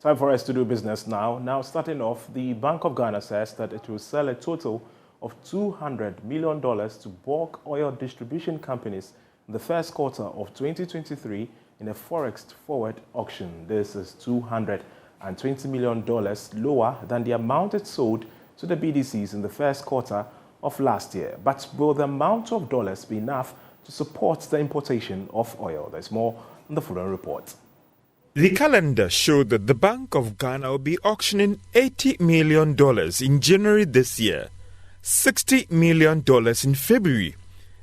Time for us to do business now. Now, starting off, the Bank of Ghana says that it will sell a total of $200 million to bulk oil distribution companies in the first quarter of 2023 in a forex forward auction. This is $220 million lower than the amount it sold to the BDCs in the first quarter of last year. But will the amount of dollars be enough to support the importation of oil? There's more in the following report. The calendar showed that the Bank of Ghana will be auctioning $80 million in January this year, $60 million in February,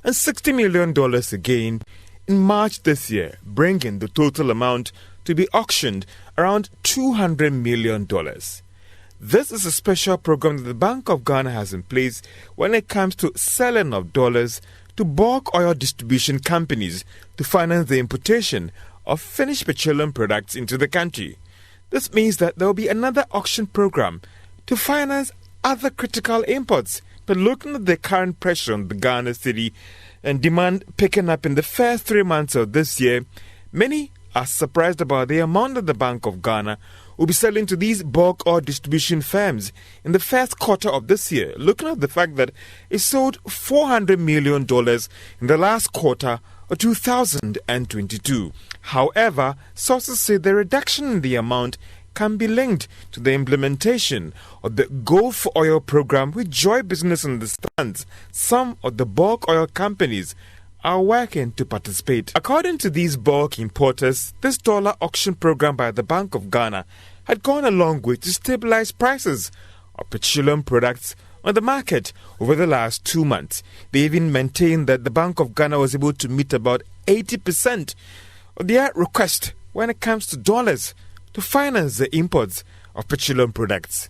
and $60 million again in March this year, bringing the total amount to be auctioned around $200 million. This is a special program that the Bank of Ghana has in place when it comes to selling of dollars to bulk oil distribution companies to finance the importation of finished petroleum products into the country. This means that there will be another auction program to finance other critical imports. But looking at the current pressure on the Ghana cedi and demand picking up in the first 3 months of this year, many are surprised about the amount that the Bank of Ghana will be selling to these bulk oil distribution firms in the first quarter of this year, looking at the fact that it sold $400 million in the last quarter of 2022. However, sources say the reduction in the amount can be linked to the implementation of the Go for Oil program, which Joy Business understands some of the bulk oil companies are working to participate. According to these bulk importers, this dollar auction program by the Bank of Ghana had gone a long way to stabilize prices of petroleum products on the market over the last 2 months. They even maintained that the Bank of Ghana was able to meet about 80% of their request when it comes to dollars to finance the imports of petroleum products.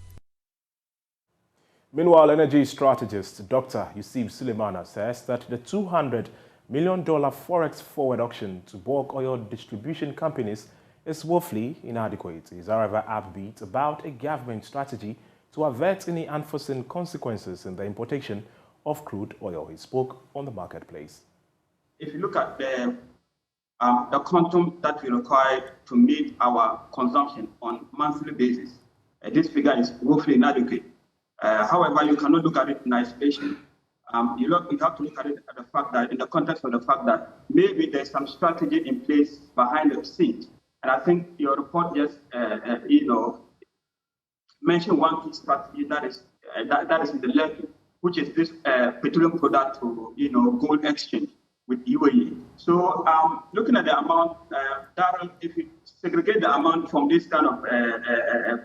Meanwhile, energy strategist Dr. Yusuf Suleimana says that the $200 million forex forward auction to bulk oil distribution companies is woefully inadequate. He is, however, upbeat about a government strategy to avert any unforeseen consequences in the importation of crude oil. He spoke on the marketplace. If you look at the quantum that we require to meet our consumption on a monthly basis, this figure is woefully inadequate. However, you cannot look at it in isolation. You have to look at it at the fact that, in the context of the fact that maybe there's some strategy in place behind the scenes. And I think your report just, mentioned one key strategy that is in the levy, which is this petroleum product to gold exchange with UAE. So looking at the amount, Darren, if you segregate the amount from this kind of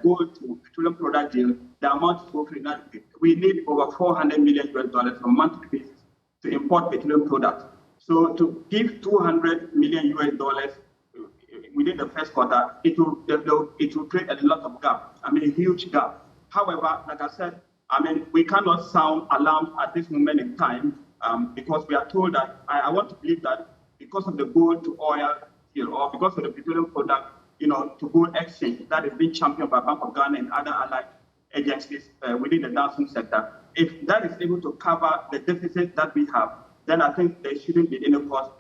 gold to petroleum product deal, the amount is woefully inadequate. We need over $400 million on a monthly basis to import petroleum products. So to give $200 million within the first quarter, it will create a lot of gap. I mean, a huge gap. However, like I said, we cannot sound alarmed at this moment in time because we are told that I want to believe that because of the gold to oil deal or because of the petroleum product, to gold exchange that is being championed by Bank of Ghana and other allied agencies within the downstream sector, if that is able to cover the deficit that we have, then I think there shouldn't be any cause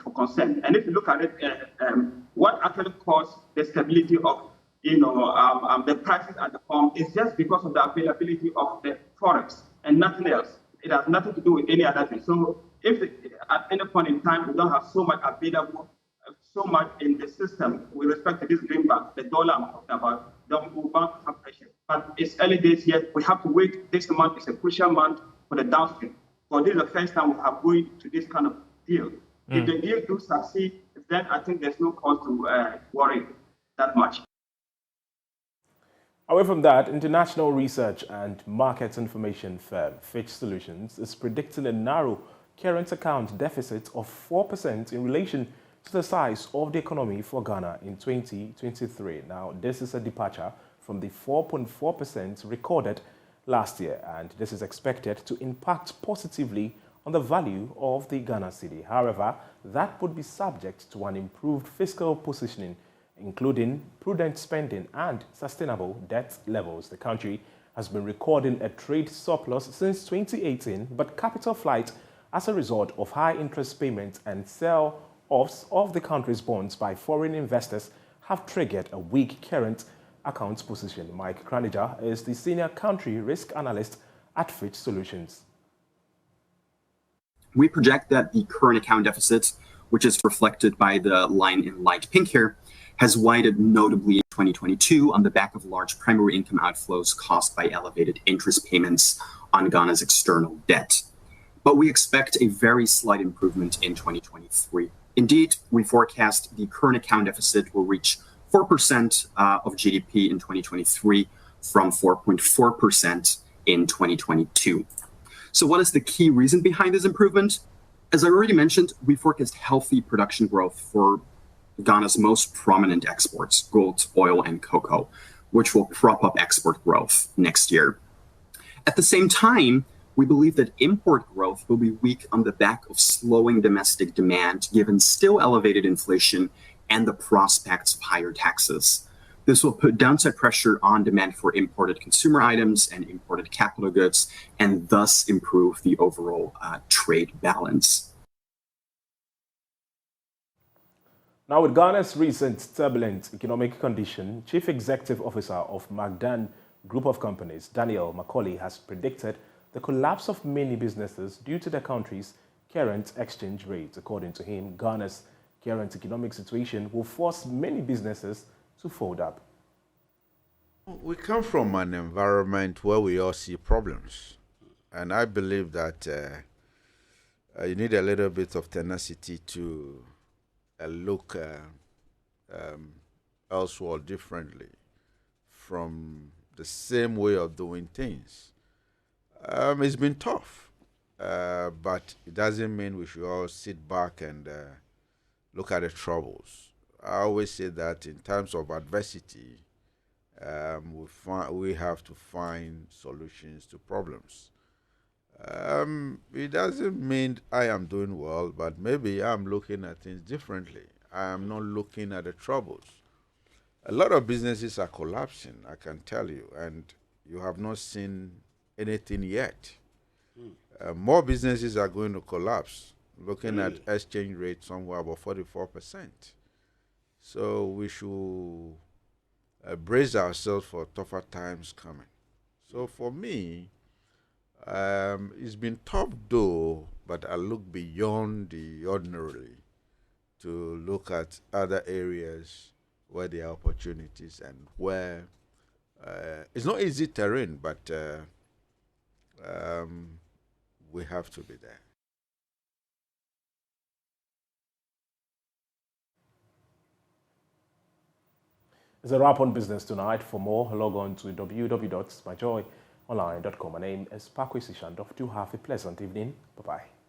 for concern. And if you look at it, what actually caused the stability of the prices at the pump is just because of the availability of the forex and nothing else. It has nothing to do with any other thing. So if at any point in time we don't have so much available, so much in the system with respect to this greenback, the dollar I'm talking about, then we're bound to have pressure. But it's early days yet. We have to wait. This month is a crucial month for the downstream. But this is the first time we are going to this kind of deal. If the deal do succeed, then I think there's no cause to worry that much. Away from that, international research and market information firm Fitch Solutions is predicting a narrow current account deficit of 4% in relation to the size of the economy for Ghana in 2023. Now, this is a departure from the 4.4% recorded last year, and this is expected to impact positively on the value of the Ghana cedi. However, that would be subject to an improved fiscal positioning, including prudent spending and sustainable debt levels. The country has been recording a trade surplus since 2018, but capital flight as a result of high interest payments and sell-offs of the country's bonds by foreign investors have triggered a weak current accounts position. Mike Kraniger is the senior country risk analyst at Fitch Solutions. We project that the current account deficit, which is reflected by the line in light pink here, has widened notably in 2022 on the back of large primary income outflows caused by elevated interest payments on Ghana's external debt. But we expect a very slight improvement in 2023. Indeed, we forecast the current account deficit will reach 4% of GDP in 2023 from 4.4% in 2022. So what is the key reason behind this improvement? As I already mentioned, we forecast healthy production growth for Ghana's most prominent exports, gold, oil, and cocoa, which will prop up export growth next year. At the same time, we believe that import growth will be weak on the back of slowing domestic demand, given still elevated inflation and the prospects of higher taxes. This will put downside pressure on demand for imported consumer items and imported capital goods, and thus improve the overall trade balance. Now, with Ghana's recent turbulent economic condition, Chief Executive Officer of Magdan Group of Companies, Daniel Macaulay, has predicted the collapse of many businesses due to the country's current exchange rate. According to him, Ghana's current economic situation will force many businesses to fold up. We come from an environment where we all see problems. And I believe that you need a little bit of tenacity to look elsewhere differently from the same way of doing things. It's been tough, but it doesn't mean we should all sit back and look at the troubles. I always say that in times of adversity, we have to find solutions to problems. It doesn't mean I am doing well, but maybe I'm looking at things differently. I am not looking at the troubles. A lot of businesses are collapsing, I can tell you, and you have not seen anything yet. More businesses are going to collapse, looking at exchange rate somewhere about 44%. So we should brace ourselves for tougher times coming. So for me, it's been tough though, but I look beyond the ordinary to look at other areas where there are opportunities and where it's not easy terrain, but we have to be there. It's a wrap on business tonight. For more, log on to www.myjoyonline.com. My name is Paa Kwasi Schandorf. Do have a pleasant evening. Bye-bye.